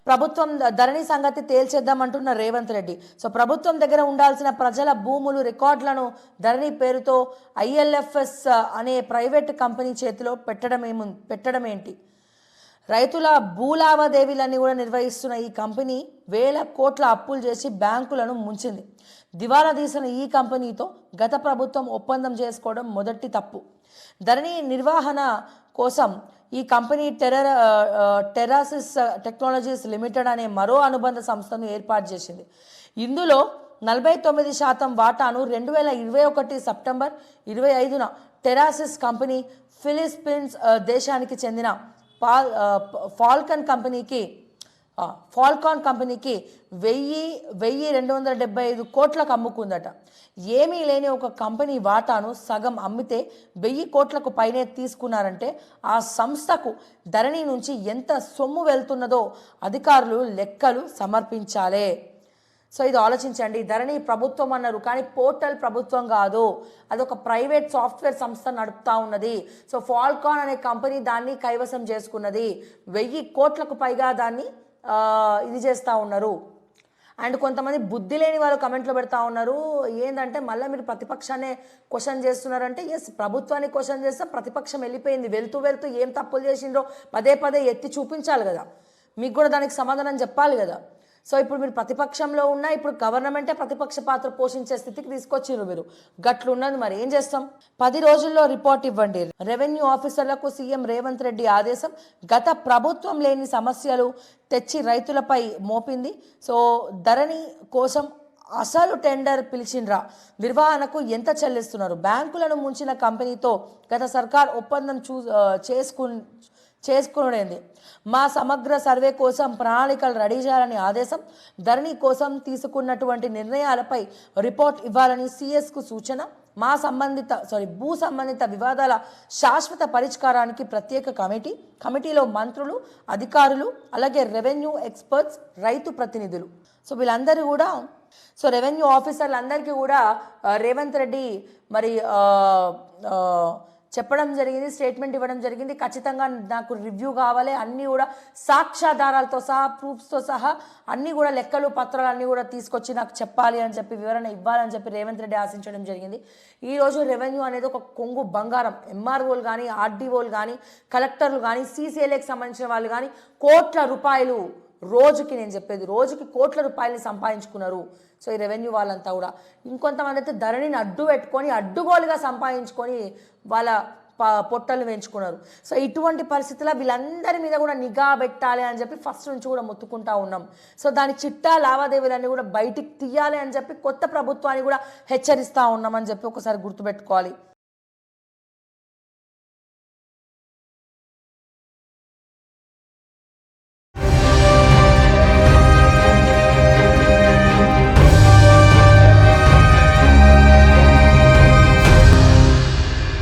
ప్రభుత్వం ధరణి సంగతి తేల్చేద్దామంటున్న రేవంత్ రెడ్డి. సో ప్రభుత్వం దగ్గర ఉండాల్సిన ప్రజల భూములు రికార్డులను ధరణి పేరుతో ఐఎల్ఎఫ్ఎస్ అనే ప్రైవేట్ కంపెనీ చేతిలో పెట్టడం ఏంటి? రైతుల భూలావాదేవీలన్నీ కూడా నిర్వహిస్తున్న ఈ కంపెనీ వేల కోట్ల అప్పులు చేసి బ్యాంకులను ముంచింది. దివాలా తీసిన ఈ కంపెనీతో గత ప్రభుత్వం ఒప్పందం చేసుకోవడం మొదటి తప్పు. ధరణి నిర్వహణ కోసం ఈ కంపెనీ టెరాసిస్ టెక్నాలజీస్ లిమిటెడ్ అనే మరో అనుబంధ సంస్థను ఏర్పాటు చేసింది. ఇందులో 49% వాటాను 2021 సెప్టెంబర్ 25న టెరాసిస్ కంపెనీ ఫిలిప్పీన్స్ దేశానికి చెందిన ఫాల్కాన్ కంపెనీకి 1,275 కోట్లకు అమ్ముకుందట. ఏమీ లేని ఒక కంపెనీ వాటాను సగం అమ్మితే 1000 కోట్లకు పైనే తీసుకున్నారంటే ఆ సంస్థకు ధరణి నుంచి ఎంత సొమ్ము వెళ్తున్నదో అధికారులు లెక్కలు సమర్పించాలే. సో ఇది ఆలోచించండి. ధరణి ప్రభుత్వం అన్నారు, కానీ పోర్టల్ ప్రభుత్వం కాదు, అదొక ప్రైవేట్ సాఫ్ట్వేర్ సంస్థ నడుపుతా ఉన్నది. సో ఫాల్కాన్ అనే కంపెనీ దాన్ని కైవసం చేసుకున్నది. 1000 కోట్లకు పైగా దాన్ని ఇది చేస్తూ ఉన్నారు. అండ్ కొంతమంది బుద్ధి లేని వాళ్ళు కమెంట్లో పెడతా ఉన్నారు, ఏంటంటే మళ్ళీ మీరు ప్రతిపక్షాన్ని క్వశ్చన్ చేస్తున్నారంటే, ఎస్ ప్రభుత్వాన్ని క్వశ్చన్ చేస్తే ప్రతిపక్షం వెళ్ళిపోయింది, వెళ్తూ ఏం తప్పులు చేసిండ్రో పదే ఎత్తి చూపించాలి కదా, మీకు కూడా దానికి సమాధానం చెప్పాలి కదా. సో ఇప్పుడు మీరు ప్రతిపక్షంలో ఉన్నా ఇప్పుడు గవర్నమెంటే ప్రతిపక్ష పాత్ర పోషించే స్థితికి తీసుకొచ్చిర్రు మీరు. గట్లు ఉన్నది, మరి ఏం చేస్తాం? 10 రోజుల్లో రిపోర్ట్ ఇవ్వండి. రెవెన్యూ ఆఫీసర్లకు సీఎం రేవంత్ రెడ్డి ఆదేశం. గత ప్రభుత్వం లేని సమస్యలు తెచ్చి రైతులపై మోపింది. సో ధరణి కోసం అసలు టెండర్ పిలిచిండ్రా, నిర్వహణకు ఎంత చెల్లిస్తున్నారు? బ్యాంకులను ముంచిన కంపెనీతో గత సర్కార్ ఒప్పందం చేసుకునేది. మా సమగ్ర సర్వే కోసం ప్రణాళికలు రెడీ చేయాలని ఆదేశం. ధరణి కోసం తీసుకున్నటువంటి నిర్ణయాలపై రిపోర్ట్ ఇవ్వాలని సిఎస్కు సూచన. భూ సంబంధిత వివాదాల శాశ్వత పరిష్కారానికి ప్రత్యేక కమిటీలో మంత్రులు, అధికారులు, అలాగే రెవెన్యూ ఎక్స్పర్ట్స్, రైతు ప్రతినిధులు. సో వీళ్ళందరూ కూడా, సో రెవెన్యూ ఆఫీసర్లందరికీ కూడా రేవంత్ రెడ్డి మరి చెప్పడం జరిగింది, స్టేట్మెంట్ ఇవ్వడం జరిగింది. ఖచ్చితంగా నాకు రివ్యూ కావాలి, అన్నీ కూడా సాక్ష్యాధారాలతో సహా, ప్రూఫ్స్తో సహా అన్నీ కూడా లెక్కలు పత్రాలు అన్నీ కూడా తీసుకొచ్చి నాకు చెప్పాలి అని చెప్పి, వివరణ ఇవ్వాలని చెప్పి రేవంత్ రెడ్డి ఆశించడం జరిగింది. ఈరోజు రెవెన్యూ అనేది ఒక కొంగు బంగారం. ఎంఆర్ఓలు కానీ, ఆర్డీఓలు కానీ, కలెక్టర్లు కానీ, సీసీఎల్ఏకి సంబంధించిన వాళ్ళు కానీ కోట్ల రూపాయలు రోజుకి, నేను చెప్పేది రోజుకి కోట్ల రూపాయలని సంపాదించుకున్నారు. సో ఈ రెవెన్యూ వాళ్ళంతా కూడా. ఇంకొంతమంది అయితే ధరణిని అడ్డు పెట్టుకొని అడ్డుగోలుగా సంపాదించుకొని వాళ్ళ పొట్టలు పెంచుకున్నారు. సో ఇటువంటి పరిస్థితుల్లో వీళ్ళందరి మీద కూడా నిఘా పెట్టాలి అని చెప్పి ఫస్ట్ నుంచి కూడా మొత్తుకుంటా ఉన్నాం. సో దాని చిట్టా లావాదేవీలన్నీ కూడా బయటికి తీయాలి అని చెప్పి కొత్త ప్రభుత్వాన్ని కూడా హెచ్చరిస్తూ ఉన్నామని చెప్పి ఒకసారి గుర్తుపెట్టుకోవాలి.